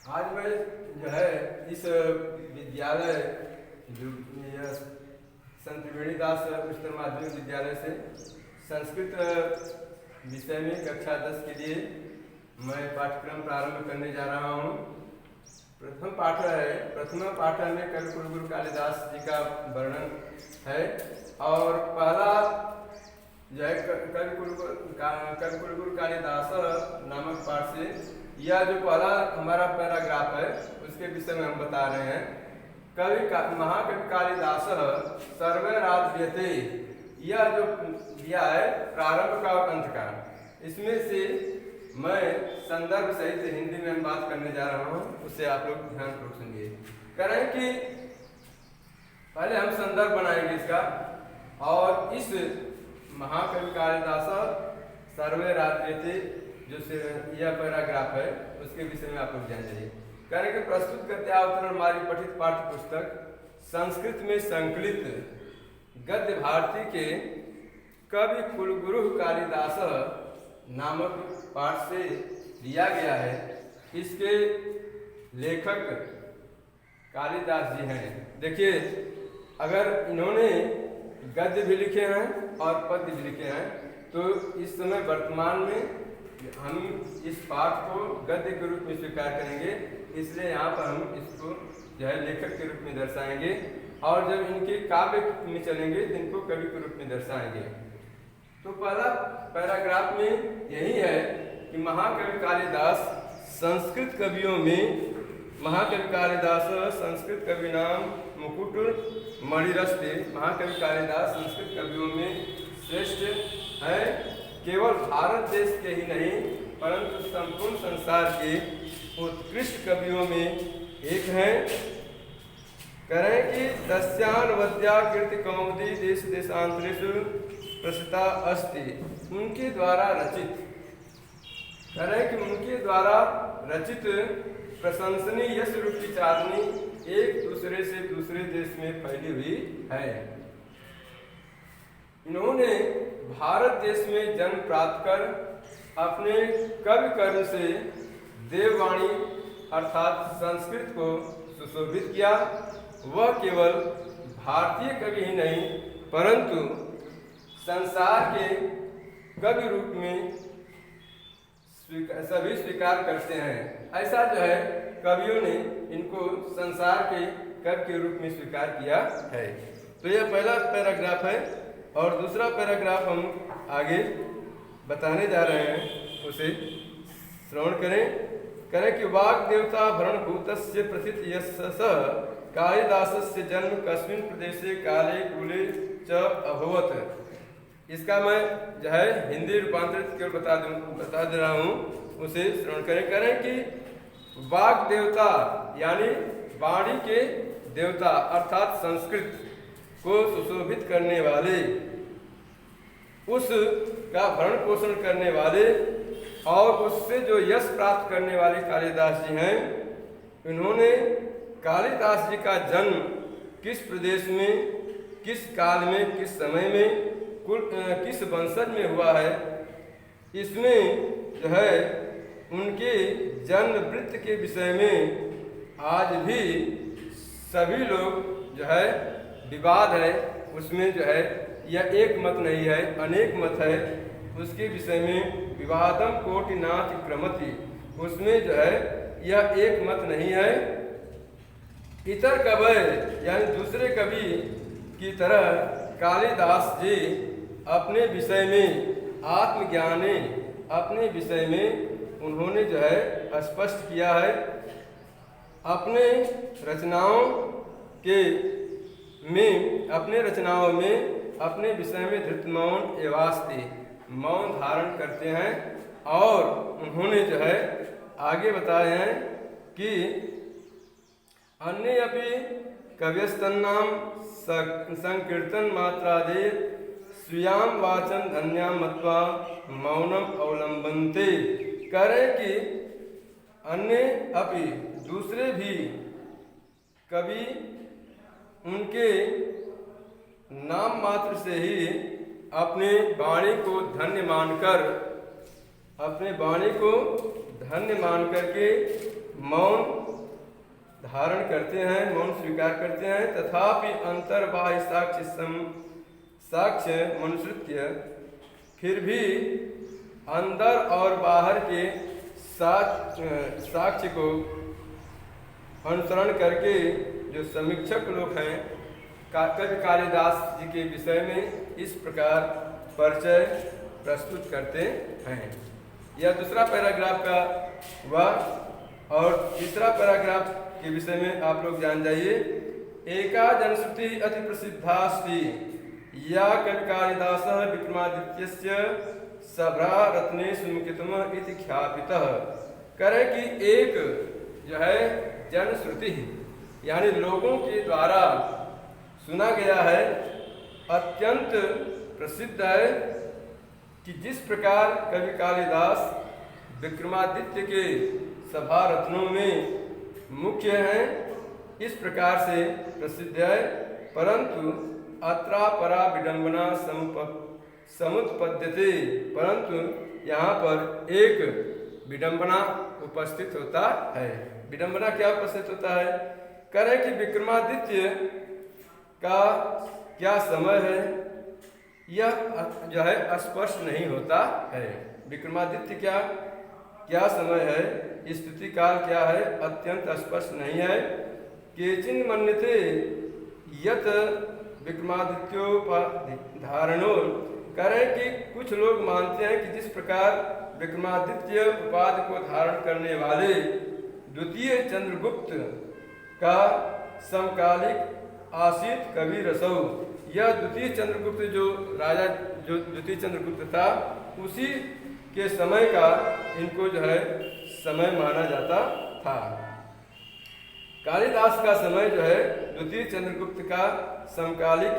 आज मैं जो है इस विद्यालय जो यह संत त्रिवेणीदास उच्चतर माध्यमिक विद्यालय से संस्कृत विषय में कक्षा 10 के लिए मैं पाठ्यक्रम प्रारंभ करने जा रहा हूँ। प्रथम पाठ में कवि कुलगुरु कालिदास जी का वर्णन है और पहला जो है कवि कुलगुरु कालिदास नामक पाठ से यह जो पहला हमारा पैराग्राफ है उसके विषय में हम बता रहे हैं। महाकवि कालिदास सर्वैराध्यते, यह जो दिया है प्रारंभ का और अंत का, इसमें से मैं संदर्भ सहित हिंदी में बात करने जा रहा हूँ, उससे आप लोग ध्यानपूर्वक सुनिए। करें कि पहले हम संदर्भ बनाएंगे इसका, और इस महाकवि कालिदास सर्वैराध्यते जो यह पैराग्राफ है उसके विषय में आप लोग जान जाइए। करें कि प्रस्तुत करते अवतरण हमारी पठित पाठ्य पुस्तक संस्कृत में संकलित गद्य भारती के कवि कुलगुरु कालिदास नामक पाठ से दिया गया है। इसके लेखक कालिदास जी हैं। देखिए, अगर इन्होंने गद्य भी लिखे हैं और पद्य भी लिखे हैं, तो इस समय वर्तमान में हम इस पाठ को गद्य के रूप में स्वीकार करेंगे, इसलिए यहाँ पर हम इसको जो है लेखक के रूप में दर्शाएंगे, और जब इनके काव्य में चलेंगे तो इनको कवि के रूप में दर्शाएंगे। तो पहला पैराग्राफ में यही है कि महाकवि कालिदास संस्कृत कवियों में, महाकवि कालिदास संस्कृत कवि नाम मुकुट मणिरस्ते, महाकवि कालिदास संस्कृत कवियों में श्रेष्ठ है। केवल भारत देश के ही नहीं परंतु संपूर्ण संसार के उत्कृष्ट कवियों में एक हैं। करें कि दस्यान्वद्या कीर्ति कौमुदी देश देशांतरेषु प्रसिद्धा अस्ति, उनके द्वारा रचित, करें कि उनके द्वारा रचित प्रशंसनीय यश रूपी चांदनी एक दूसरे से दूसरे देश में फैली हुई है। इन्होंने भारत देश में जन्म प्राप्त कर अपने कवि कर्म से देववाणी अर्थात संस्कृत को सुशोभित किया। वह केवल भारतीय कवि ही नहीं परंतु संसार के कवि रूप में सभी स्वीकार करते हैं। ऐसा जो है कवियों ने इनको संसार के कवि के रूप में स्वीकार किया है। तो यह पहला पैराग्राफ है, और दूसरा पैराग्राफ हम आगे बताने जा रहे हैं, उसे श्रवण करें कि वाग् देवता भरणभूतस्य प्रथित यशस कालिदासस्य जन्म कस्मिन् प्रदेशे काले कूले च अभवत्। इसका मैं जो है हिंदी रूपांतरित केवल बता दे रहा हूँ, उसे श्रवण करें कि वाग् देवता यानी वाणी के देवता अर्थात संस्कृत को सुशोभित करने वाले, उस का भरण पोषण करने वाले और उससे जो यश प्राप्त करने वाले कालिदास जी हैं। इन्होंने कालिदास जी का जन्म किस प्रदेश में, किस काल में, किस समय में, किस वंशज में हुआ है, इसमें जो है उनके जन्म वृत्त के विषय में आज भी सभी लोग जो है विवाद है। उसमें जो है यह एक मत नहीं है, अनेक मत है। उसके विषय में विवादम कोटिनाथ क्रमति, उसमें जो है यह एक मत नहीं है। इतर कवि यानी दूसरे कवि की तरह कालिदास जी अपने विषय में आत्मज्ञानी, अपने विषय में उन्होंने जो है स्पष्ट किया है। अपने रचनाओं में अपने विषय में धृत मौन एवास्ति, मौन धारण करते हैं। और उन्होंने जो है आगे बताए हैं कि अन्य अपि कव्यस्तन्नाम संकीर्तन मात्रादे स्वीयाम वाचन धन्याम मत्वा मौनम अवलंबन्ते। करें कि अन्य अपि दूसरे भी कवि उनके नाम मात्र से ही अपने वाणी को धन्य मानकर, अपने वाणी को धन्य मान करके मौन धारण करते हैं, मौन स्वीकार करते हैं, तथापि अंतर्बाह्य साक्ष्य मनुष्य फिर भी अंदर और बाहर के साक्ष्य को अनुसरण करके जो समीक्षक लोग हैं कवि कालिदास जी के विषय में इस प्रकार परिचय प्रस्तुत करते हैं। यह दूसरा पैराग्राफ का हुआ। और तीसरा पैराग्राफ के विषय में आप लोग जान जाइए। एका जनश्रुति अति प्रसिद्धास्ति या कवि कालिदास विक्रमादित्यस्य सभा रत्ने सुमुखितम इति ख्यापितः। करे कि एक जो है जनश्रुति यानी लोगों के द्वारा सुना गया है, अत्यंत प्रसिद्ध है कि जिस प्रकार कवि कालिदास विक्रमादित्य के सभा रत्नों में मुख्य हैं, इस प्रकार से प्रसिद्ध है। परंतु अत्रापरा विडंबना समुत्पद्यते, परंतु यहाँ पर एक विडंबना उपस्थित होता है। विडंबना क्या उपस्थित होता है? करें कि विक्रमादित्य का क्या समय है यह जो है स्पष्ट नहीं होता है। विक्रमादित्य क्या समय है, स्थिति काल क्या है, अत्यंत स्पष्ट नहीं है। केचिन मन्यते यत विक्रमादित्योपाधारणो, करें कि कुछ लोग मानते हैं कि जिस प्रकार विक्रमादित्य उपाधि को धारण करने वाले द्वितीय चंद्रगुप्त का समकालिक आसित कवि रसौ, यह द्वितीय चंद्रगुप्त जो राजा जो द्वितीय चंद्रगुप्त था उसी के समय का इनको जो है समय माना जाता था। कालिदास का समय जो है द्वितीय चंद्रगुप्त का समकालिक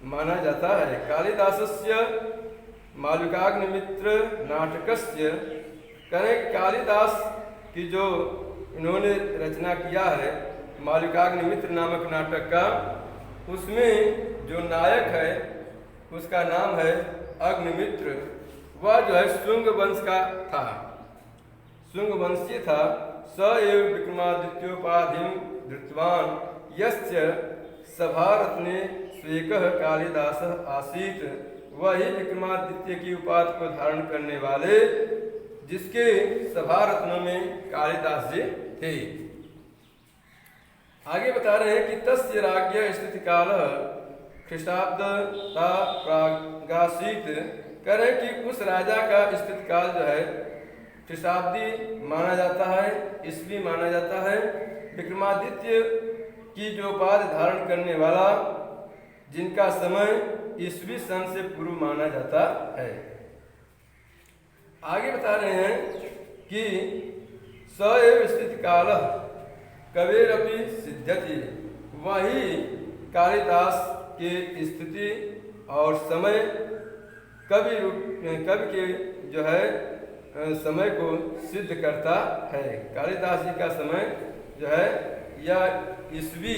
माना जाता है। कालिदासस्य मालविकाग्निमित्र नाटकस्य, करें कालिदास की जो इन्होंने रचना किया है मालविकाग्निमित्र नामक नाटक का, उसमें जो नायक है उसका नाम है अग्निमित्र। वह जो है शुंग वंश का था, शुंग वंशीय था। स एव विक्रमादित्योपाधिं धृतवान यस्य सभारत्ने स्वेकः कालिदास आसीत, वही विक्रमादित्य की उपाधि को धारण करने वाले जिसके सभारत्नों में कालिदास जी थे। आगे बता रहे हैं कि तस्य राज्ञ स्थिति काल ख्रीष्टाब्द प्रागासीत, करें कि उस राजा का स्थिति काल जो है ख्रीष्टाब्दी माना जाता है, ईस्वी माना जाता है। विक्रमादित्य की जो उपाधि धारण करने वाला जिनका समय ईस्वी सन से पूर्व माना जाता है। आगे बता रहे हैं कि स एव स्थिति काल कवेरपि सिद्ध्यति, वही कालिदास के स्थिति और समय कवि के जो है समय को सिद्ध करता है। कालिदास जी का समय जो है यह ईस्वी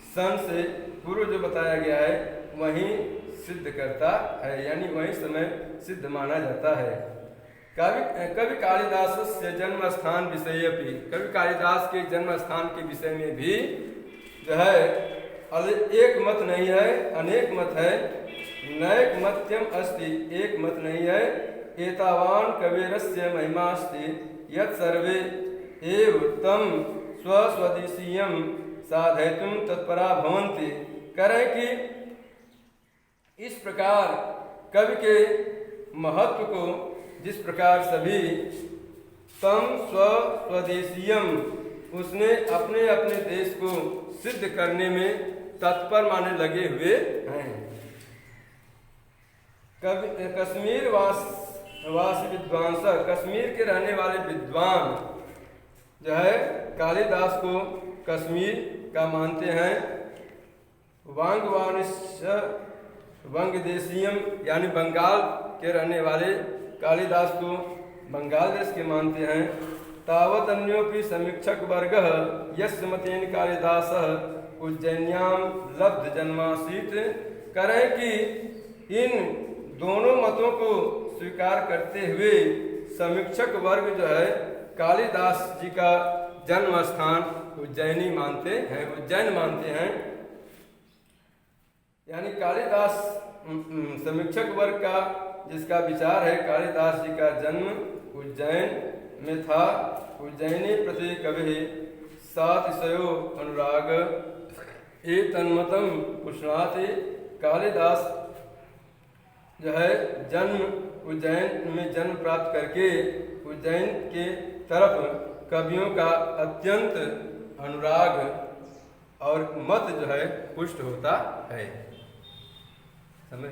सन से पूर्व जो बताया गया है वहीं सिद्ध करता है, यानी वही समय सिद्ध माना जाता है। कवि कालिदास से जन्म स्थान विषय भी, कवि कालिदास के जन्म स्थान के विषय में भी जो है एक मत नहीं है, अनेक मत है। नैक मत्यम अस्ति, एक मत नहीं है। एतावान कवेरस्य महिमास्ति यत् सर्वे एव तम स्वस्वदेशीयम साधयितुम तत्परा भवन्ति, करें कि इस प्रकार कवि के महत्व को जिस प्रकार सभी तम स्वदेशीयम उसने अपने अपने देश को सिद्ध करने में तत्पर माने लगे हुए हैं। कश्मीर वासी विद्वांस, कश्मीर के रहने वाले विद्वान जो है कालिदास को कश्मीर का मानते हैं। वंगदेशीयम यानी बंगाल के रहने वाले कालिदास को बंगाल देश के मानते हैं। तावत अन्योपि समीक्षक वर्ग यस्य मतेन कालिदास उज्जैन्याम लब्ध जन्मासीत, करें कि इन दोनों मतों को स्वीकार करते हुए समीक्षक वर्ग जो है कालिदास जी का जन्म स्थान उज्जैनी मानते हैं, उज्जैन मानते हैं। यानी कालिदास समीक्षक वर्ग का जिसका विचार है कालिदास जी का जन्म उज्जैन में था। उज्जैनी प्रति कवि सातिशयो अनुराग ए तन्मतम पुष्णाति। कालिदास जो है जन्म उज्जैन में जन्म प्राप्त करके उज्जैन के तरफ कवियों का अत्यंत अनुराग और मत जो है पुष्ट होता है। समझ